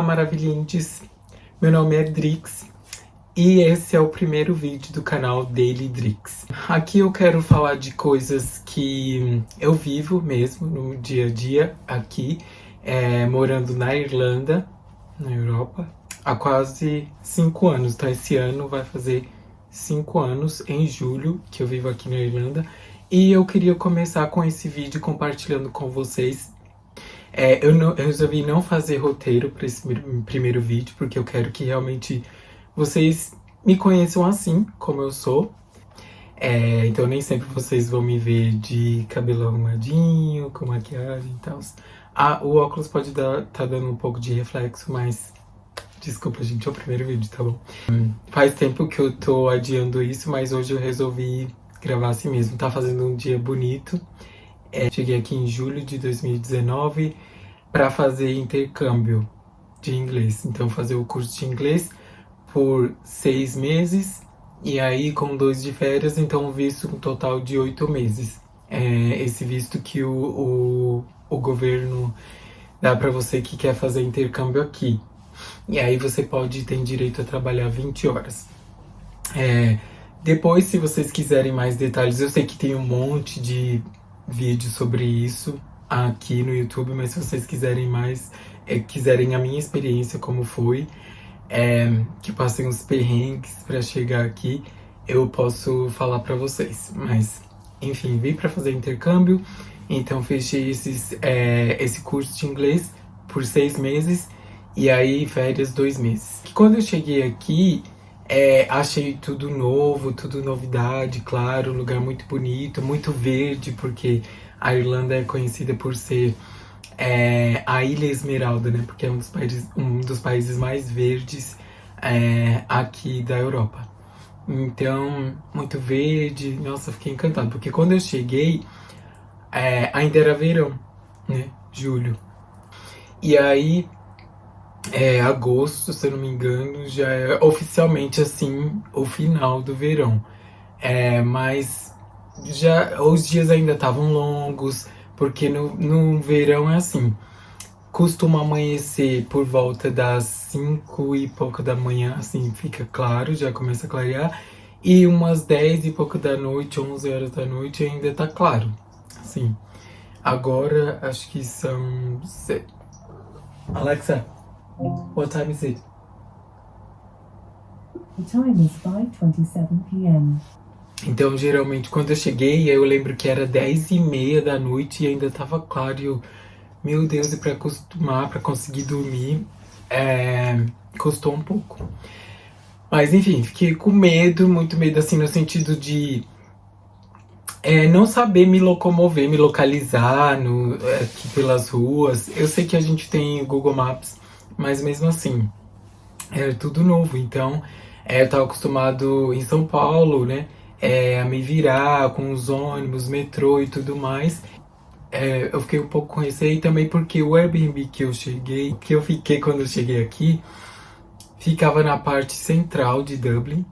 maravilhindes, meu nome é Drix e esse é o primeiro vídeo do canal Daily Drix. Aqui eu quero falar de coisas que eu vivo mesmo no dia a dia aqui, morando na Irlanda, na Europa, há quase 5 anos, tá? Esse ano vai fazer 5 anos, em julho, que eu vivo aqui na Irlanda. E eu queria começar com esse vídeo compartilhando com vocês. Eu resolvi não fazer roteiro para esse primeiro vídeo, porque eu quero que realmente vocês me conheçam assim, como eu sou. Então nem sempre vocês vão me ver de cabelo arrumadinho, com maquiagem e tal. O óculos pode tá dando um pouco de reflexo, mas desculpa, gente, é o primeiro vídeo, tá bom? Faz tempo que eu tô adiando isso, mas hoje eu resolvi gravar assim mesmo. Tá fazendo um dia bonito. Cheguei aqui em julho de 2019 para fazer intercâmbio de inglês. Então, fazer o curso de inglês por 6 meses e aí com 2 de férias, então visto um total de 8 meses. Esse visto que o governo dá para você que quer fazer intercâmbio aqui. E aí você tem direito a trabalhar 20 horas. Depois, se vocês quiserem mais detalhes, eu sei que tem um monte de vídeos sobre isso aqui no YouTube, mas se vocês quiserem mais, quiserem a minha experiência, como foi, que passei uns perrengues para chegar aqui, eu posso falar para vocês. Mas, enfim, vim para fazer intercâmbio, então fechei esse curso de inglês por 6 meses e aí férias 2 meses. Quando eu cheguei aqui, achei tudo novo, tudo novidade, claro, um lugar muito bonito, muito verde, porque a Irlanda é conhecida por ser a Ilha Esmeralda, né? Porque é um dos países mais verdes aqui da Europa. Então, muito verde, nossa, fiquei encantado, porque quando eu cheguei, ainda era verão, né? Julho. E aí, agosto, se eu não me engano, já é oficialmente assim o final do verão. Mas já os dias ainda estavam longos, porque no verão é assim, costuma amanhecer por volta das 5 e pouco da manhã, assim, fica claro, já começa a clarear, e umas 10 e pouco da noite, 11 horas da noite ainda tá claro, assim. Agora, acho que são... Alexa, what time is it? The time is 5:27 p.m. Então, geralmente, quando eu cheguei, eu lembro que era 10h30 da noite e ainda tava claro. E eu, meu Deus, e pra acostumar, pra conseguir dormir, custou um pouco. Mas, enfim, fiquei com medo, muito medo, assim, no sentido de não saber me locomover, me localizar aqui pelas ruas. Eu sei que a gente tem o Google Maps, mas mesmo assim, era tudo novo. Então, eu tava acostumado em São Paulo, né? A me virar com os ônibus, metrô e tudo mais. Eu fiquei um pouco com receio também porque o Airbnb que eu fiquei quando eu cheguei aqui, ficava na parte central de Dublin,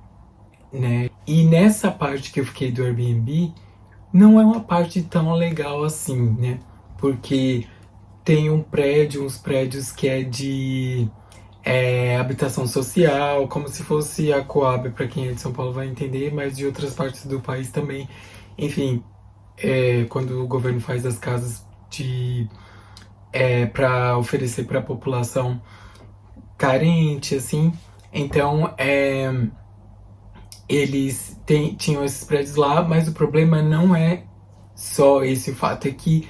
né? E nessa parte que eu fiquei do Airbnb, não é uma parte tão legal assim, né? Porque tem uns prédios que é de habitação social, como se fosse a Coab, para quem é de São Paulo vai entender, mas de outras partes do país também. Enfim, quando o governo faz as casas para oferecer para a população carente, assim, então eles tinham esses prédios lá, mas o problema não é só esse, o fato é que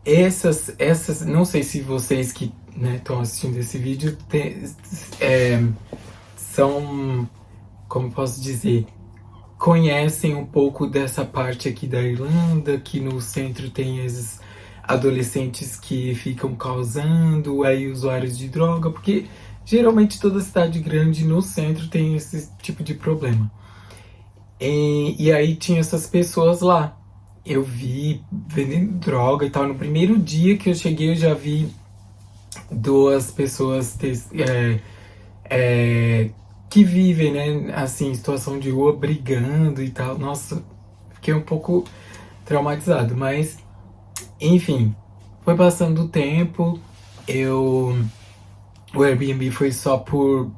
essas, não sei se vocês que estão assistindo esse vídeo são, como posso dizer, conhecem um pouco dessa parte aqui da Irlanda, que no centro tem esses adolescentes que ficam causando, aí usuários de droga, porque geralmente toda cidade grande no centro tem esse tipo de problema. E aí tinha essas pessoas lá. Eu vi vendendo droga e tal. No primeiro dia que eu cheguei, eu já vi 2 pessoas que vivem, né, assim, em situação de rua, brigando e tal. Nossa, fiquei um pouco traumatizado, mas, enfim, foi passando o tempo, O Airbnb foi só por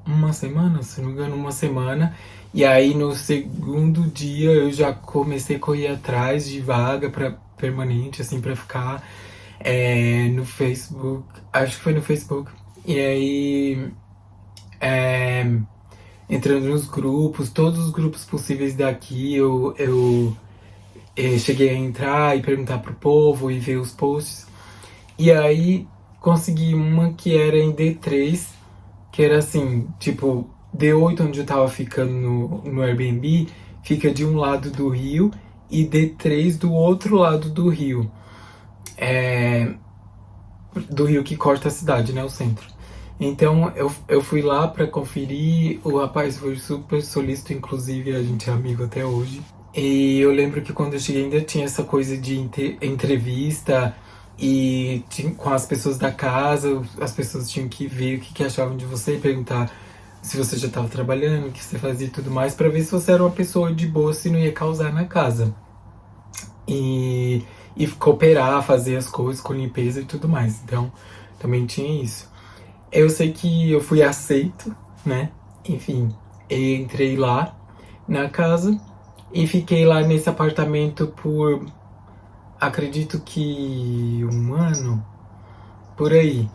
uma semana, se não me engano, uma semana. E aí no segundo dia eu já comecei a correr atrás de vaga para permanente, assim, para ficar no Facebook. Acho que foi no Facebook. E aí entrando nos grupos, todos os grupos possíveis daqui, eu cheguei a entrar e perguntar pro povo e ver os posts. E aí consegui uma que era em D3, que era assim, tipo, D8 onde eu tava ficando no Airbnb, fica de um lado do rio e D3 do outro lado do rio. Do rio que corta a cidade, né, o centro. Então eu fui lá pra conferir, o rapaz foi super solícito, inclusive a gente é amigo até hoje. E eu lembro que quando eu cheguei ainda tinha essa coisa de entrevista e com as pessoas da casa, as pessoas tinham que ver o que achavam de você, perguntar se você já estava trabalhando, o que você fazia e tudo mais, pra ver se você era uma pessoa de boa, se não ia causar na casa. E cooperar, fazer as coisas com limpeza e tudo mais. Então também tinha isso. Eu sei que eu fui aceito, né? Enfim, entrei lá na casa e fiquei lá nesse apartamento por, acredito que um ano, por aí,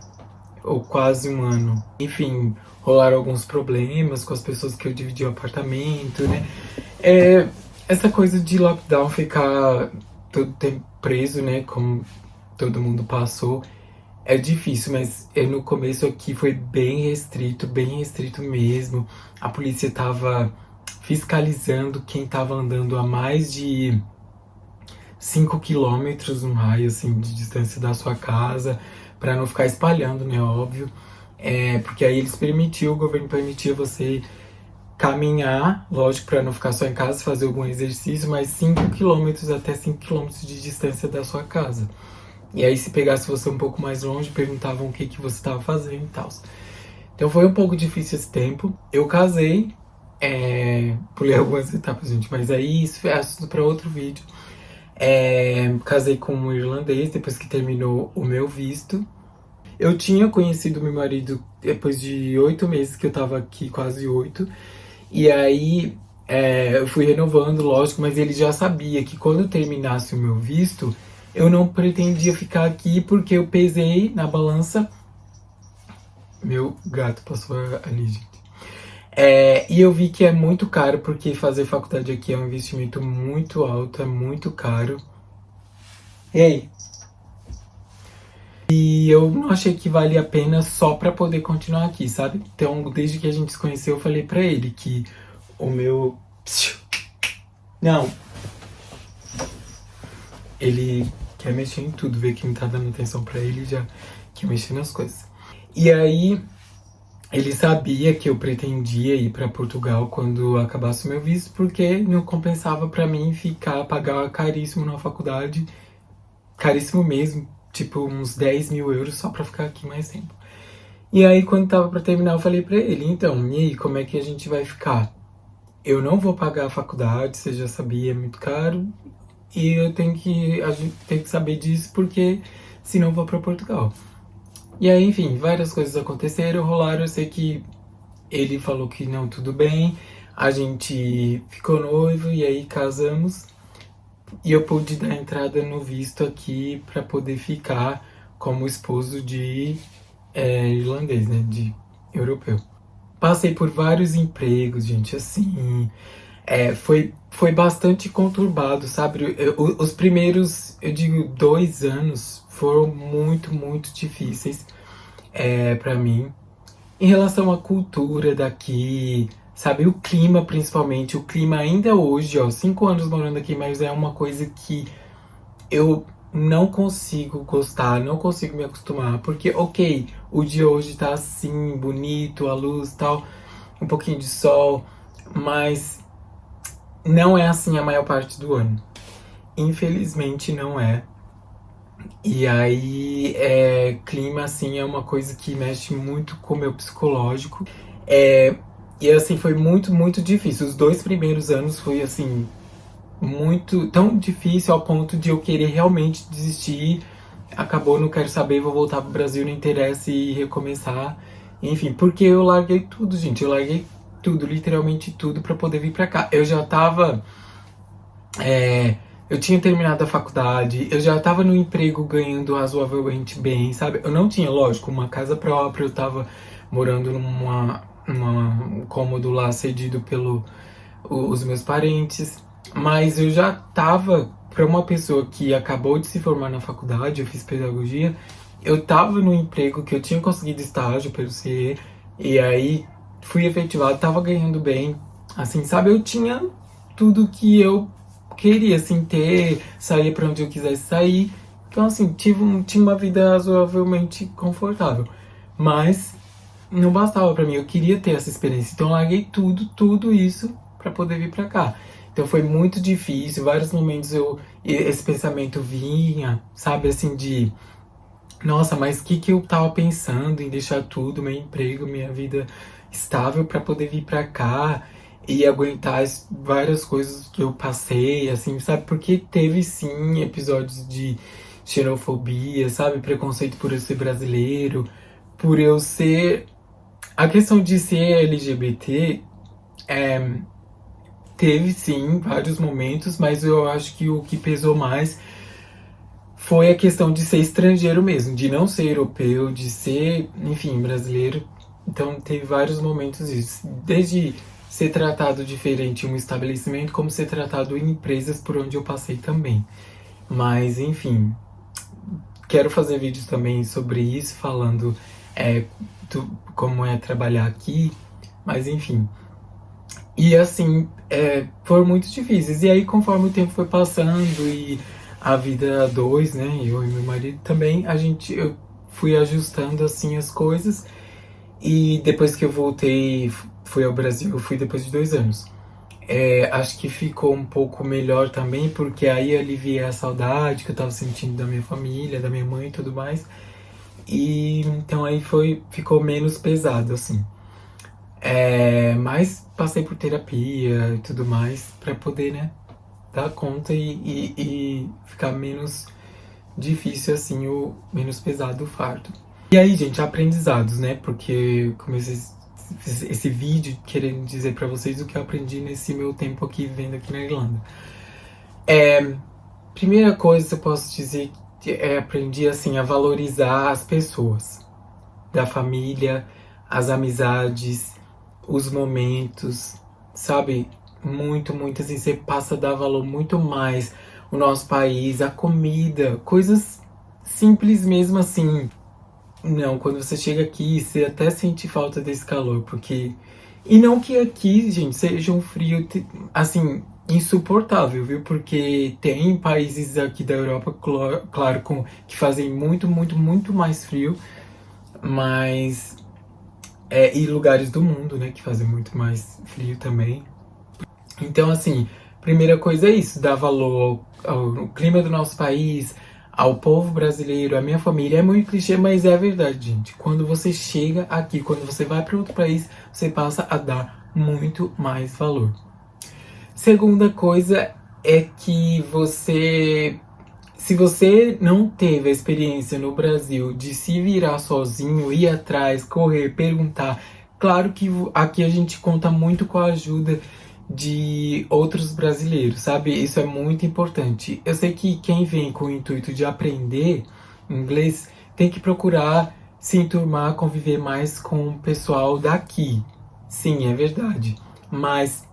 ou quase um ano. Enfim, rolaram alguns problemas com as pessoas que eu dividi o apartamento, né? Essa coisa de lockdown, ficar todo tempo preso, né? Como todo mundo passou. É difícil, mas no começo aqui foi bem restrito mesmo. A polícia tava fiscalizando quem tava andando a mais de 5 quilômetros, um raio assim, de distância da sua casa, para não ficar espalhando, né? Óbvio. Porque aí o governo permitia você caminhar, lógico, para não ficar só em casa, fazer algum exercício, mas 5 quilômetros até 5 quilômetros de distância da sua casa. E aí, se pegasse você um pouco mais longe, perguntavam o que você estava fazendo e tal. Então foi um pouco difícil esse tempo. Eu casei, pulei algumas etapas, gente, mas aí isso é assunto para outro vídeo. Casei com um irlandês depois que terminou o meu visto. Eu tinha conhecido meu marido depois de 8 meses que eu tava aqui, quase 8. E aí eu fui renovando, lógico, mas ele já sabia que quando eu terminasse o meu visto, eu não pretendia ficar aqui porque eu pesei na balança. Meu gato passou ali, gente. E eu vi que é muito caro, porque fazer faculdade aqui é um investimento muito alto, é muito caro. Ei! E eu não achei que valia a pena só pra poder continuar aqui, sabe? Então, desde que a gente se conheceu, eu falei pra ele que o meu... Não! Ele quer mexer em tudo, ver que não tá dando atenção pra ele, já quer mexer nas coisas. E aí, ele sabia que eu pretendia ir pra Portugal quando acabasse o meu visto, porque não compensava pra mim pagar caríssimo na faculdade, caríssimo mesmo, tipo uns 10 mil euros só pra ficar aqui mais tempo. E aí, quando tava pra terminar, eu falei pra ele, então, e aí, como é que a gente vai ficar? Eu não vou pagar a faculdade, você já sabia, é muito caro, e a gente tem que saber disso, porque senão eu vou pra Portugal. E aí, enfim, várias coisas aconteceram, rolaram. Eu sei que ele falou que não, tudo bem. A gente ficou noivo e aí casamos. E eu pude dar entrada no visto aqui pra poder ficar como esposo de irlandês, né? De europeu. Passei por vários empregos, gente, assim. Foi bastante conturbado, sabe? Os primeiros, eu digo, 2 anos foram muito, muito difíceis pra mim. Em relação à cultura daqui, sabe? O clima, principalmente. O clima ainda hoje, ó, 5 anos morando aqui, mas é uma coisa que eu não consigo gostar, não consigo me acostumar. Porque, ok, o dia hoje tá assim, bonito, a luz e tal, um pouquinho de sol, mas não é assim a maior parte do ano. Infelizmente não é. E aí, clima, assim, é uma coisa que mexe muito com o meu psicológico. E assim, foi muito, muito difícil. Os 2 primeiros anos foi assim, muito, tão difícil ao ponto de eu querer realmente desistir acabou, não quero saber, vou voltar pro Brasil, não interessa e recomeçar. Enfim, porque eu larguei tudo, gente. Eu larguei tudo, literalmente tudo, pra poder vir pra cá. Eu já tava. Eu tinha terminado a faculdade, eu já tava no emprego ganhando razoavelmente bem, sabe? Eu não tinha, lógico, uma casa própria, eu tava morando um cômodo lá cedido pelo os meus parentes, mas eu já tava, para uma pessoa que acabou de se formar na faculdade, eu fiz pedagogia, eu tava no emprego que eu tinha conseguido estágio pelo CIE, e aí fui efetivado, tava ganhando bem, assim, sabe? Eu tinha tudo que eu queria, assim, ter, sair para onde eu quisesse sair, então, assim, tinha uma vida razoavelmente confortável, mas não bastava pra mim, eu queria ter essa experiência, então eu larguei tudo isso pra poder vir pra cá. Então foi muito difícil, vários momentos esse pensamento vinha, sabe, assim, de nossa, mas o que eu tava pensando em deixar tudo, meu emprego, minha vida estável pra poder vir pra cá e aguentar várias coisas que eu passei, assim, sabe? Porque teve sim episódios de xenofobia, sabe? Preconceito por eu ser brasileiro, por eu ser a questão de ser LGBT teve sim vários momentos, mas eu acho que o que pesou mais foi a questão de ser estrangeiro mesmo, de não ser europeu, de ser, enfim, brasileiro. Então teve vários momentos isso, desde ser tratado diferente em um estabelecimento, como ser tratado em empresas por onde eu passei também. Mas enfim, quero fazer vídeos também sobre isso, falando é, como é trabalhar aqui, mas enfim. E assim, foram muito difíceis. E aí, conforme o tempo foi passando e a vida a dois, né, eu e meu marido também, eu fui ajustando assim as coisas. E depois que eu voltei, fui ao Brasil, eu fui depois de 2 anos. Acho que ficou um pouco melhor também, porque aí eu aliviei a saudade que eu tava sentindo da minha família, da minha mãe e tudo mais. E então aí ficou menos pesado, assim. Mas passei por terapia e tudo mais pra poder, né, dar conta e ficar menos difícil assim, o menos pesado o fardo. E aí, gente, aprendizados, né? Porque eu comecei esse vídeo querendo dizer pra vocês o que eu aprendi nesse meu tempo aqui vivendo aqui na Irlanda. Primeira coisa que eu posso dizer que aprendi assim a valorizar as pessoas, da família, as amizades, os momentos, sabe? Muito assim, você passa a dar valor muito mais o nosso país, a comida, coisas simples mesmo assim. Não, quando você chega aqui, você até sente falta desse calor, porque. E não que aqui, gente, seja um frio, assim, insuportável, viu? Porque tem países aqui da Europa, claro, que fazem muito mais frio, mas e lugares do mundo, né, que fazem muito mais frio também. Então, assim, primeira coisa é isso, dar valor ao clima do nosso país, ao povo brasileiro, à minha família. É muito clichê, mas é a verdade, gente. Quando você chega aqui, quando você vai para outro país, você passa a dar muito mais valor. Segunda coisa é que se você não teve a experiência no Brasil de se virar sozinho, ir atrás, correr, perguntar, claro que aqui a gente conta muito com a ajuda de outros brasileiros, sabe? Isso é muito importante. Eu sei que quem vem com o intuito de aprender inglês tem que procurar se enturmar, conviver mais com o pessoal daqui. Sim, é verdade. Mas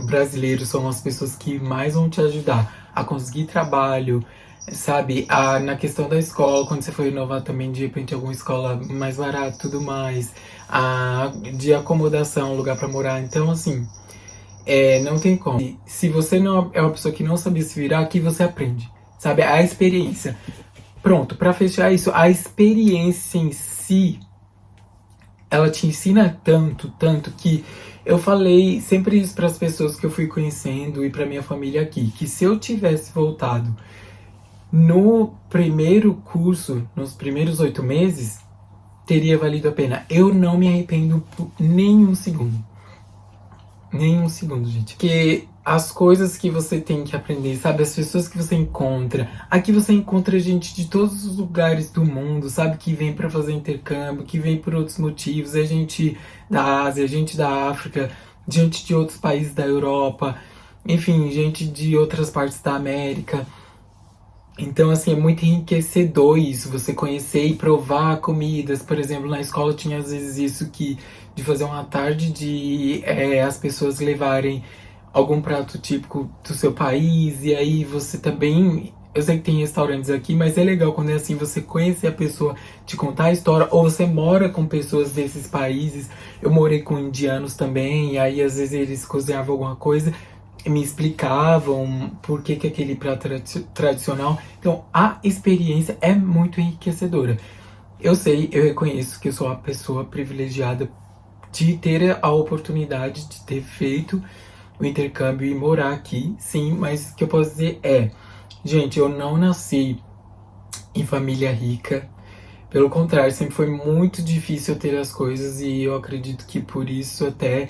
brasileiros são as pessoas que mais vão te ajudar a conseguir trabalho, sabe? Na questão da escola, quando você for inovar também, de repente, alguma escola mais barata e tudo mais, de acomodação, lugar para morar. Então, assim, não tem como. Se você não é uma pessoa que não sabia se virar, aqui você aprende, sabe? A experiência. Pronto, para fechar isso, a experiência em si, ela te ensina tanto que eu falei sempre isso para as pessoas que eu fui conhecendo e para minha família aqui, que se eu tivesse voltado no primeiro curso, nos primeiros 8 meses, teria valido a pena. Eu não me arrependo por nenhum segundo. Nenhum segundo, gente. Porque as coisas que você tem que aprender, sabe? As pessoas que você encontra. Aqui você encontra gente de todos os lugares do mundo, sabe? Que vem pra fazer intercâmbio, que vem por outros motivos. É gente da Ásia, gente da África, gente de outros países da Europa, enfim, gente de outras partes da América. Então, assim, é muito enriquecedor isso, você conhecer e provar comidas. Por exemplo, na escola tinha às vezes isso de fazer uma tarde de as pessoas levarem algum prato típico do seu país, e aí você também. Eu sei que tem restaurantes aqui, mas é legal quando é assim, você conhecer a pessoa, te contar a história, ou você mora com pessoas desses países. Eu morei com indianos também, e aí às vezes eles cozinhavam alguma coisa me explicavam por que aquele prato era tradicional. Então, a experiência é muito enriquecedora. Eu sei, eu reconheço que eu sou uma pessoa privilegiada de ter a oportunidade de ter feito o intercâmbio e morar aqui, sim, mas o que eu posso dizer é, gente, eu não nasci em família rica. Pelo contrário, sempre foi muito difícil ter as coisas e eu acredito que por isso até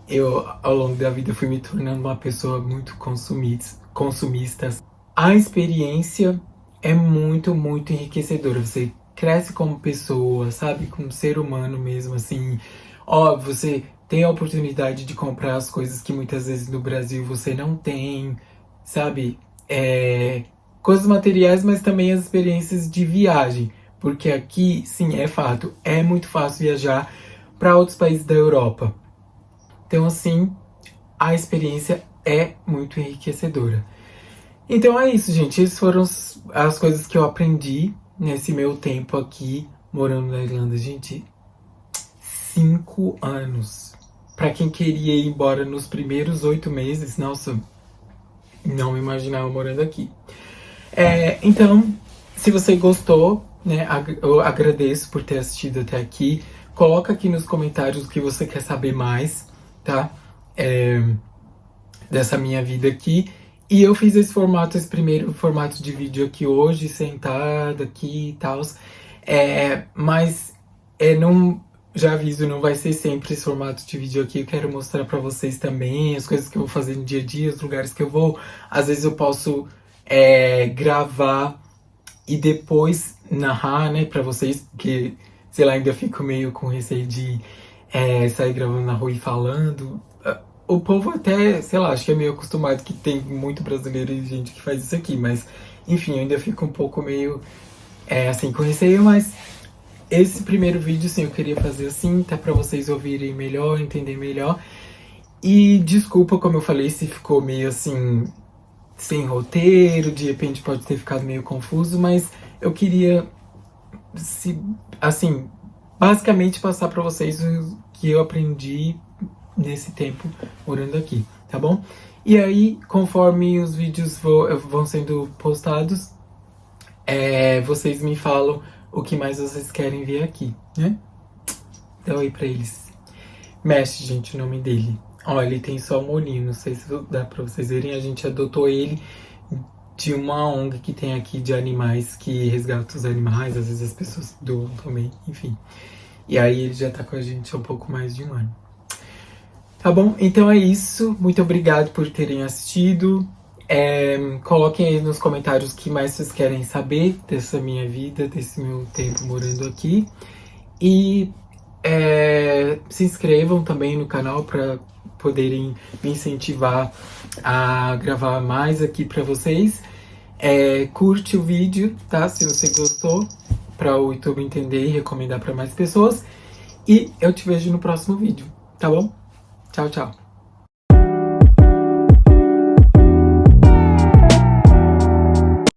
eu, ao longo da vida, fui me tornando uma pessoa muito consumista. A experiência é muito, muito enriquecedora. Você cresce como pessoa, sabe? Como ser humano mesmo, assim. Ó, você tem a oportunidade de comprar as coisas que muitas vezes no Brasil você não tem, sabe? Coisas materiais, mas também as experiências de viagem. Porque aqui, sim, é fato, é muito fácil viajar para outros países da Europa. Então, assim, a experiência é muito enriquecedora. Então é isso, gente. Essas foram as coisas que eu aprendi nesse meu tempo aqui, morando na Irlanda. Gente, 5 anos. Pra quem queria ir embora nos primeiros 8 meses, nossa, não me imaginava morando aqui. Então, se você gostou, né, eu agradeço por ter assistido até aqui. Coloca aqui nos comentários o que você quer saber mais, tá? Dessa minha vida aqui. E eu fiz esse primeiro formato de vídeo aqui hoje, sentado aqui e tal. Mas não, já aviso, não vai ser sempre esse formato de vídeo aqui. Eu quero mostrar pra vocês também as coisas que eu vou fazer no dia a dia, os lugares que eu vou. Às vezes eu posso gravar e depois narrar, né, pra vocês, porque, sei lá, ainda fico meio com receio de sair gravando na rua e falando. O povo até, sei lá, acho que é meio acostumado que tem muito brasileiro e gente que faz isso aqui, mas enfim, eu ainda fico um pouco meio assim com receio, mas esse primeiro vídeo, sim, eu queria fazer assim, tá, pra vocês ouvirem melhor, entender melhor. E desculpa, como eu falei, se ficou meio assim, sem roteiro, de repente pode ter ficado meio confuso, mas eu queria, assim, basicamente passar pra vocês o que eu aprendi nesse tempo morando aqui, tá bom? E aí, conforme os vídeos vão sendo postados, vocês me falam o que mais vocês querem ver aqui, né? Então aí pra eles. Mesh, gente, o nome dele. Ó, ele tem só um olhinho, não sei se dá pra vocês verem. A gente adotou ele de uma ONG que tem aqui de animais, que resgata os animais, às vezes as pessoas doam também, enfim. E aí ele já tá com a gente há um pouco mais de um ano. Tá bom? Então é isso. Muito obrigado por terem assistido. Coloquem aí nos comentários o que mais vocês querem saber dessa minha vida, desse meu tempo morando aqui. E se inscrevam também no canal para poderem me incentivar a gravar mais aqui para vocês. Curte o vídeo, tá? Se você gostou, para o YouTube entender e recomendar para mais pessoas. E eu te vejo no próximo vídeo, tá bom? Tchau, tchau.